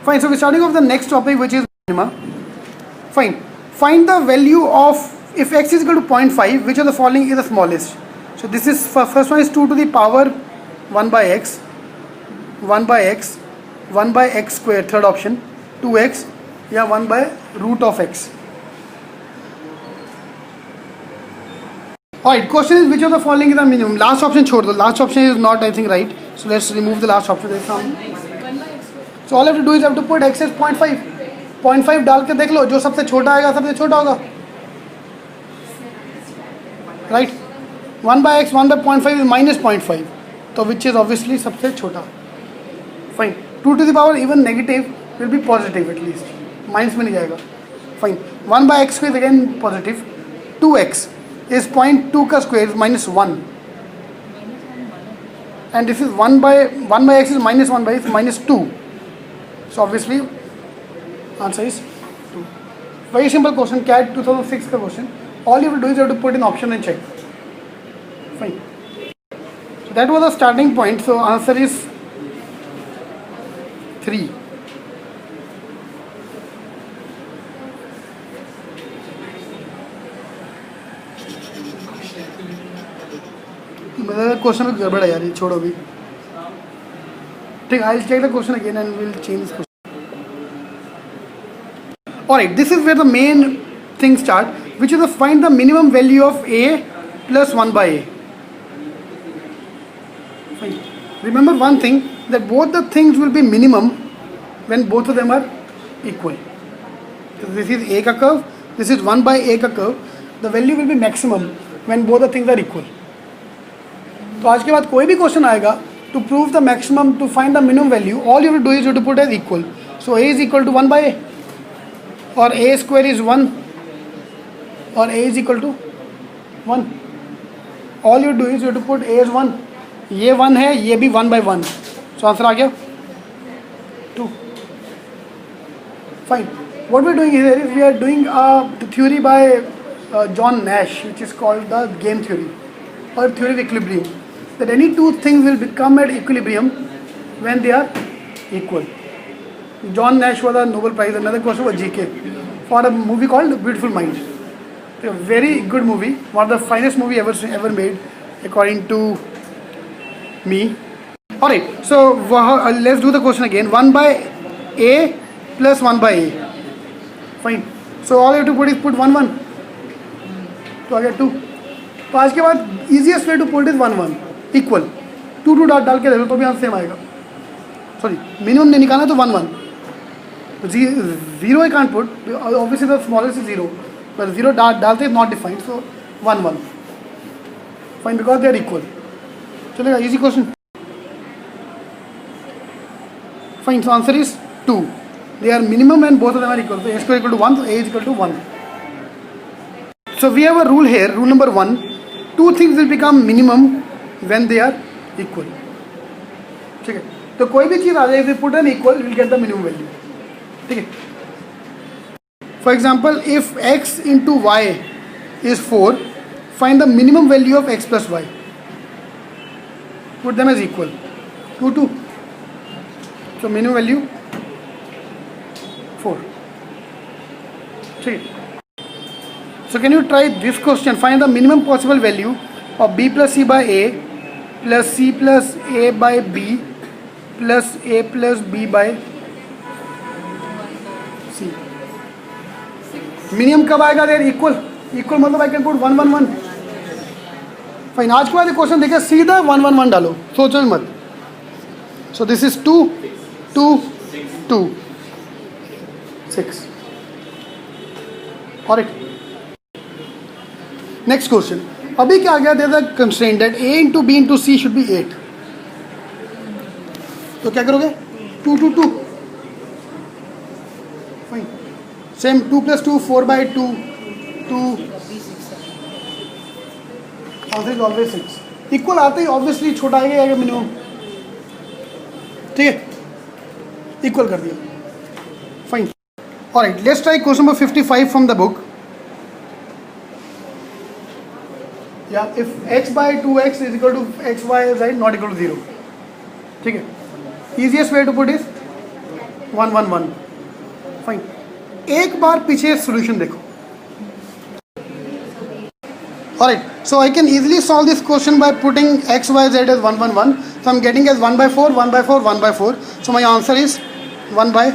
Fine. So we're starting off the next topic, which is minima. Fine. Find the value of if x is equal to 0.5, which of the following is the smallest? So this is first one is 2 to the power 1 by x, 1 by x, 1 by x square, third option, 2x, yeah, 1 by root of x. Alright, question is which of the following is the minimum? Last option छोड़ दो. Last option is not, I think, right. So let's remove the last option. So all I have to do is I have to put x as 0.5. 0.5 डाल के देख लो, जो सबसे छोटा आएगा सबसे छोटा होगा. Right? 1 by x, 1 by 0.5 is minus 0.5. So which is obviously सबसे छोटा. Fine. 2 to the power even negative will be positive at least. Minus में नहीं जाएगा. Fine. 1 by x square is again positive. 2x is 0.2 का square is minus 1. And this is 1 by x is minus 1 by x minus 2. So obviously answer is 2. Very simple question, CAT 2006 का question. All you have to do is you have to put in option and check. Fine. So that was the starting point. So answer is 3. Question में गड़बड़ है यार, ये छोड़ो भी. ठीक, I'll check the question again and we'll change this question. Alright, this is where the main thing start, which is to find the minimum value of a plus 1 by a. Fine. Remember one thing, that both the things will be minimum when both of them are equal. So this is a ka curve, this is 1 by a ka curve. The value will be maximum when both the things are equal. तो आज के बाद कोई भी question आएगा, to prove the maximum, to find the minimum value, all you have to do is you have to put as equal. So a is equal to 1 by a, or a square is 1, or a is equal to 1. All you do is you have to put a as 1. ये 1 है, ये भी 1 by 1. So answer आ गया 2. Fine. What we are doing here is we are doing the theory by John Nash, which is called the game theory or theory of equilibrium. That any two things will become at equilibrium when they are equal. John Nash was a Nobel Prize, another question was GK, for a movie called Beautiful Mind. A very good movie, one of the finest movie ever made, according to me. Alright, so let's do the question again. 1 by a plus 1 by a. Fine. So all you have to put is put 1 1. तो आ गया 2. तो आज के बाद easiest way to put is 1 1 equal. 2 2 डाल के देखो तो भी आंसर सेम आएगा. Sorry, minimum नहीं निकालना तो 1 1. 0 I can't put, obviously the smallest is 0, but 0 डालते is not defined, so 1 1. Fine, because they are equal. चलेगा, easy question. Fine, so answer is 2. They are minimum and both of them are equal. So a square equal to 1, so a is equal to 1. So we have a rule here, rule number 1. Two things will become minimum when they are equal. ठीक है, तो कोई भी चीज़ आ जाए, if we put an equal, we will get the minimum value. ठीक है. For example, if x into y is 4, find the minimum value of x plus y. Put them as equal. 2 2. So minimum value 4. ठीक है. So can you try this question? Find the minimum possible value of b plus c by a plus c plus a by b plus a plus b by c. Minimum कब आएगा देर? Equal. Equal मतलब I can put 1 1 1. Fine. आज के बाद ये question देखिए, सीधा 1 1 1 डालो, सोचो मत. So this is 2 2 2 6. Alright. Next question. अभी क्या आ गया? There is a constraint that a into b into c should be 8. तो क्या करोगे? 2 2 2. Fine. Same 2 plus 2 4 by 2 2. Answer is always 6. Equal आते ही obviously छोटा आएगा minimum. ठीक है? Equal कर दिया. Fine. Alright. Let's try question number 55 from the book. Yeah, if x by 2x is equal to xy, right, not equal to 0. ठीक है. Easiest way to put is 1 1 1. Fine. एक बार पीछे सोल्यूशन देखो. Alright, so I can easily solve this question by putting x, y, z as 1 1 1. So I'm getting as 1 by 4, 1 by 4, 1 by 4. So my answer is 1 by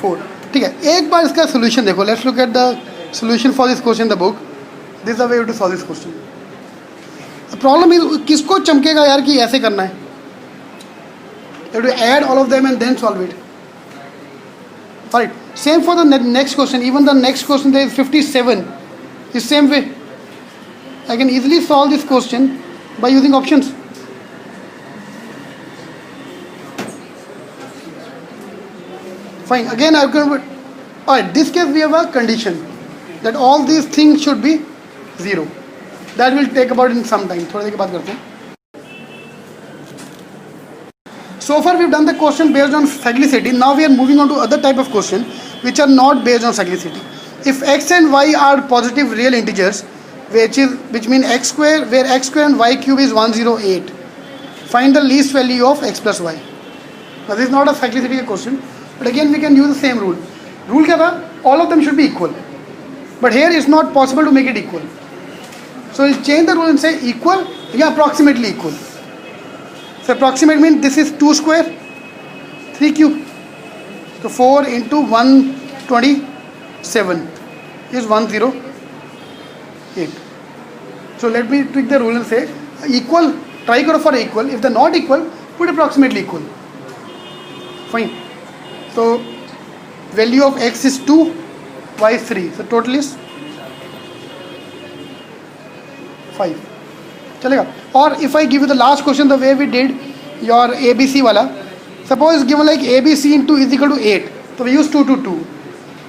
4. ठीक है, एक बार इसका solution देखो. Let's look at the solution for this question in the book. This is the way to solve this question. The problem is किसको चमकेगा यार कि ऐसे करना है. You have to add all of them and then solve it. Alright, same for the next question. Even the next question there is 57. Is same way. I can easily solve this question by using options. Fine. Again, I'm going to. Alright, this case we have a condition that all these things should be 0. That will take about in some time. थोड़ी देर के बाद करते हैं. So far we've done the question based on cyclicity. Now we are moving on to other type of question which are not based on cyclicity. If x and y are positive real integers, which mean x square, where x square and y cube is 108. Find the least value of x plus y. Now this is not a cyclicity question, but again we can use the same rule. Rule क्या था? All of them should be equal. But here it's not possible to make it equal. So we'll change the rule and say equal, yeah, approximately equal. So approximate means this is 2 square, 3 cube. So 4 into 127 is 108. So let me tweak the rule and say equal, try for equal. If they're not equal, put approximately equal. Fine. So value of x is 2, y is 3. So total is 5. चलेगा. Or if I give you the last question the way we did your ABC wala, suppose given like ABC into is equal to 8, so we use 2 to 2.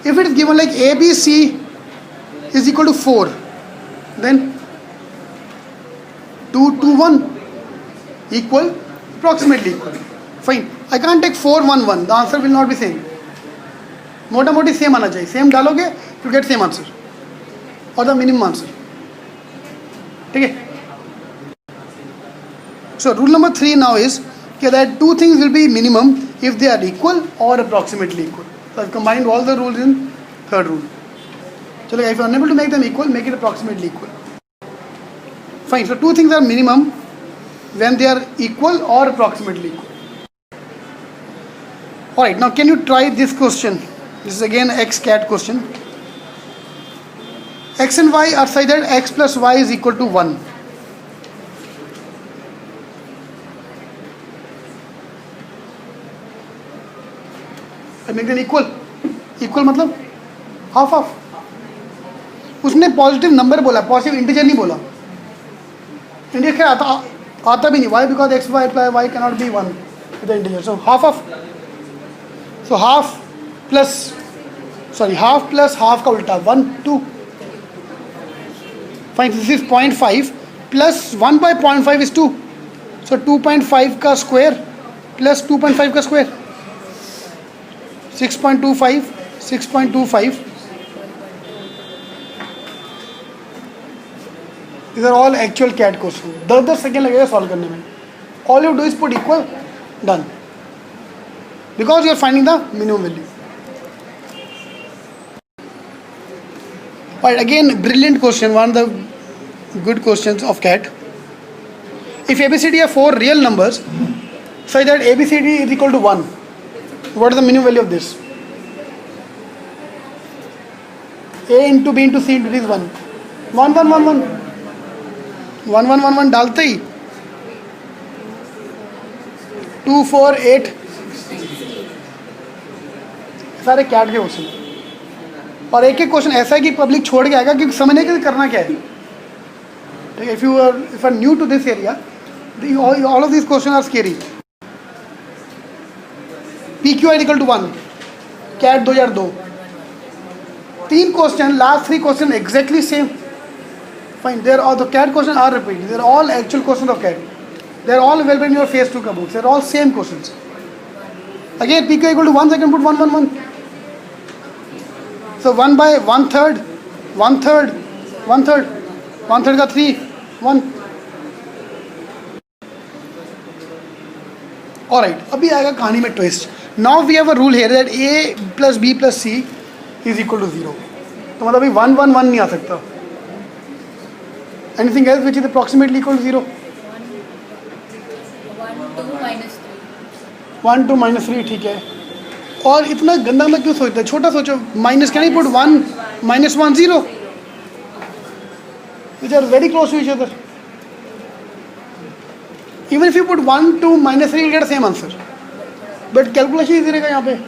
If it is given like ABC is equal to 4, then 2 to 1 equal, approximately equal. Fine. I can't take 4 1 1. The answer will not be same. मोटा मोटी same आना चाहिए. Same डालोगे to get same answer or the minimum answer. ठीक है. So rule number 3 now is that two things will be minimum if they are equal or approximately equal. So I've combined all the rules in third rule. So like if you are unable to make them equal, make it approximately equal. Fine. So two things are minimum when they are equal or approximately equal. Alright, now can you try this question? This is again x cat question. X and y are such that x plus y is equal to 1. I make them equal. Equal मतलब half half. उसने positive number बोला, positive integer नहीं बोला. Integer क्या आता भी नहीं. Why? Because x y plus y cannot be 1 with the integer. So half of. So half plus half का उल्टा 1 2. Fine. This is 0.5 plus 1 by 0.5 is 2. So 2.5 का square plus 2.5 का square. 6.25. These are all actual CAT questions. 10 second लगेगा solve करने में. All you do is put equal, done. Because you are finding the minimum value. But again, brilliant question. One of the good questions of CAT. If ABCD are 4 real numbers, such that ABCD is equal to 1, what is the minimum value of this? A into B into C into D is 1. 1 1 1 1. 1 1 1 1 डालते ही 2 4 8 सारे cat के question. और एक एक question ऐसा है कि public छोड़ के आएगा क्योंकि समझने के लिए करना क्या है. If you are new to this area, all of these questions are scary. PQ is equal to 1. CAT 2002. 3 questions, last 3 questions exactly same. Fine. There are the CAT questions are repeated. They are all actual questions of CAT. They are all available in your phase 2 books. They are all same questions. Again, PQ equal to 1. So I can put 1 1 1. So 1 by 1/3, 1/3, 1/3, 1/3 का 3, 1. Alright, अभी आएगा कहानी में twist. Now we have a rule here that a plus b plus c is equal to 0. तो मतलब अभी 1 1 1 नहीं आ सकता. Anything else which is approximately equal to 0? 1 2 minus 3 ठीक है. और इतना गंदा गंदा क्यों सोचते हैं? छोटा सोचो. Minus can you put 1 minus 1 0 which are very close to each other. Even if you put 1 2 minus 3 you'll get the same answer. But calculation easy रहेगा यहाँ पे.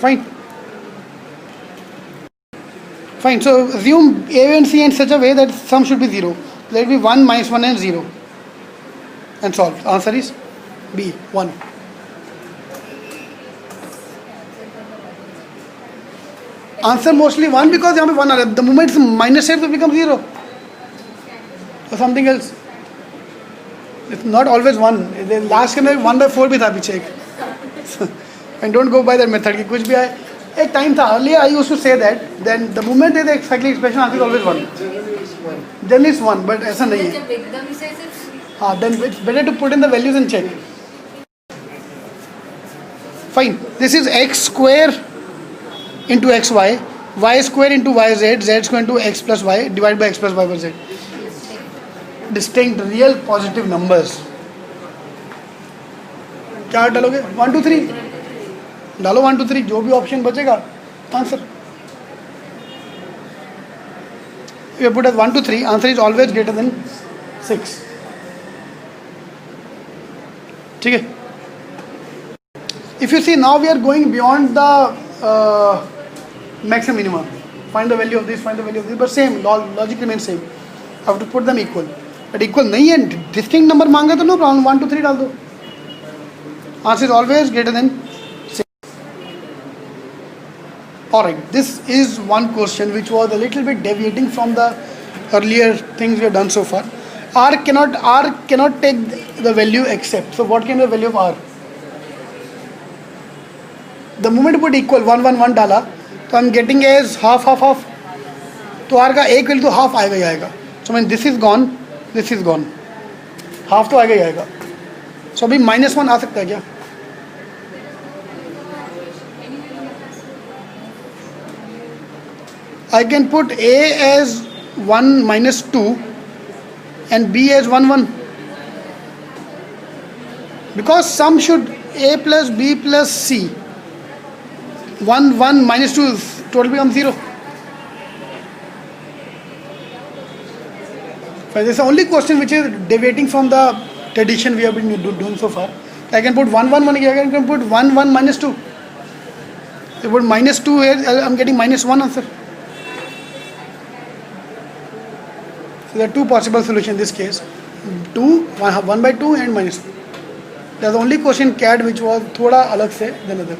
Fine. Fine. So assume A and C in such a way that sum should be 0. Let it be 1 minus 1 and 0. And solve. Answer is B 1. Answer mostly 1 because यहाँ पे 1 आ रहा है. The moment it's minus it, it becomes 0. Or something else. It's not always 1. The last के में 1/4 भी था पीछे एक. And don't go by that method कि कुछ भी आए. एक time था. Earlier I used to say that. Then the moment is the cyclic expression, answer is always 1. Generally it's 1, but ऐसा नहीं है. हाँ, then it's better to put in the values and check. Fine. This is x square into xy, y square into yz, z square into x plus y divided by x plus y by z. Distinct real positive numbers. क्या डालोगे? 1 2 3 डालो. 1 2 3 जो भी option बचेगा answer. If you put as 1 2 3, answer is always greater than 6. ठीक है. If you see now we are going beyond the maximum minimum. Find the value of this, find the value of this, but same logic remains same. Have to put them equal. But equal नहीं है, distinct number मांगा तो no problem. 1 2 3 डाल दो. Answer is always greater than 6. Alright, this is one question which was a little bit deviating from the earlier things we have done so far. R cannot take the value except. So what can be the value of R? The moment you put equal 1 1 1 डाला तो I'm getting as half half half. तो R का एक value तो half आएगा ही आएगा. So when this is gone, this is gone. Half तो आएगा ही आएगा. So अभी -1 आ सकता है क्या? I can put A as 1 minus 2 and B as 1 1. Because sum should A plus B plus C. 1 1 minus 2 total becomes 0. This is the only question which is deviating from the tradition we have been doing so far. I can put 1 1 1 here, I can put 1 1 minus 2. If I put minus 2 here, I am getting -1 answer. So there are two possible solutions in this case. 1 by 2 and -2. That's the only question CAD which was थोड़ा अलग से than other.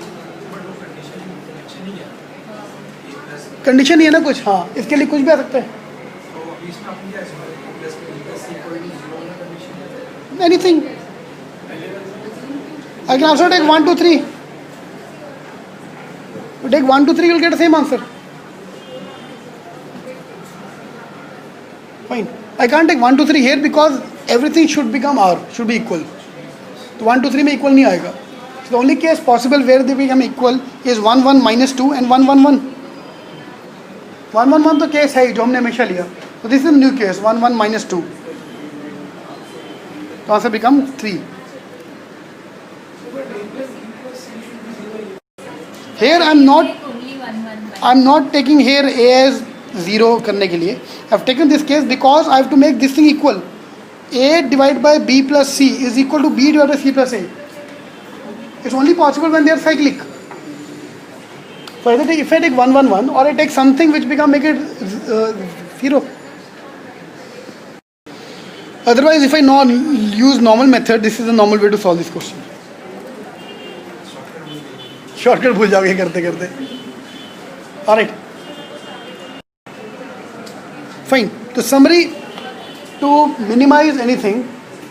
Condition ये ना कुछ. हाँ, इसके लिए कुछ भी आ सकता है. Anything. I can also take 1 2 3. You take 1 2 3, you'll get the same answer. Fine. I can't take 1 2 3 here because everything should become R, should be equal. तो 1 2 3 में equal नहीं आएगा. So the only case possible where they become equal is 1 1 minus 2 and 1 1 1. 1 1 1 तो case है जो हमने हमेशा लिया. So this is a new case. 1 1 minus 2. तो answer become 3. Here I'm not taking here A as 0 करने के लिए. I've taken this case because I have to make this thing equal. A divided by B plus C is equal to B divided by C plus A. It's only possible when they are cyclic. So either if I take 1 1 1 or I take something which make it 0. Otherwise, if I use normal method, this is the normal way to solve this question. Shortcut भूल जाओगे करते करते. Alright. Fine. The summary, to minimize anything,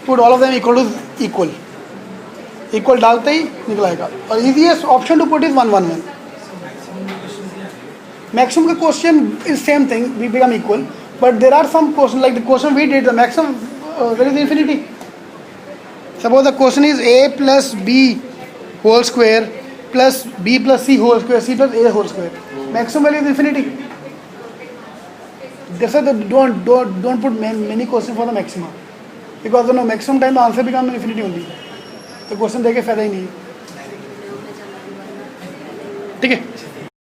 put all of them equal to equal. Equal डालते ही निकल आएगा. और easiest option to put is 1 1 1. Maximum का question is same thing. We become equal. But there are some questions like the question we did. The maximum there is infinity. Suppose the question is a plus b whole square plus b plus c whole square, c plus a whole square. Maximum value is infinity. That's why don't put many questions for the maximum. Because no maximum time the answer becomes infinity only. तो question देके फायदा ही नहीं है. ठीक है.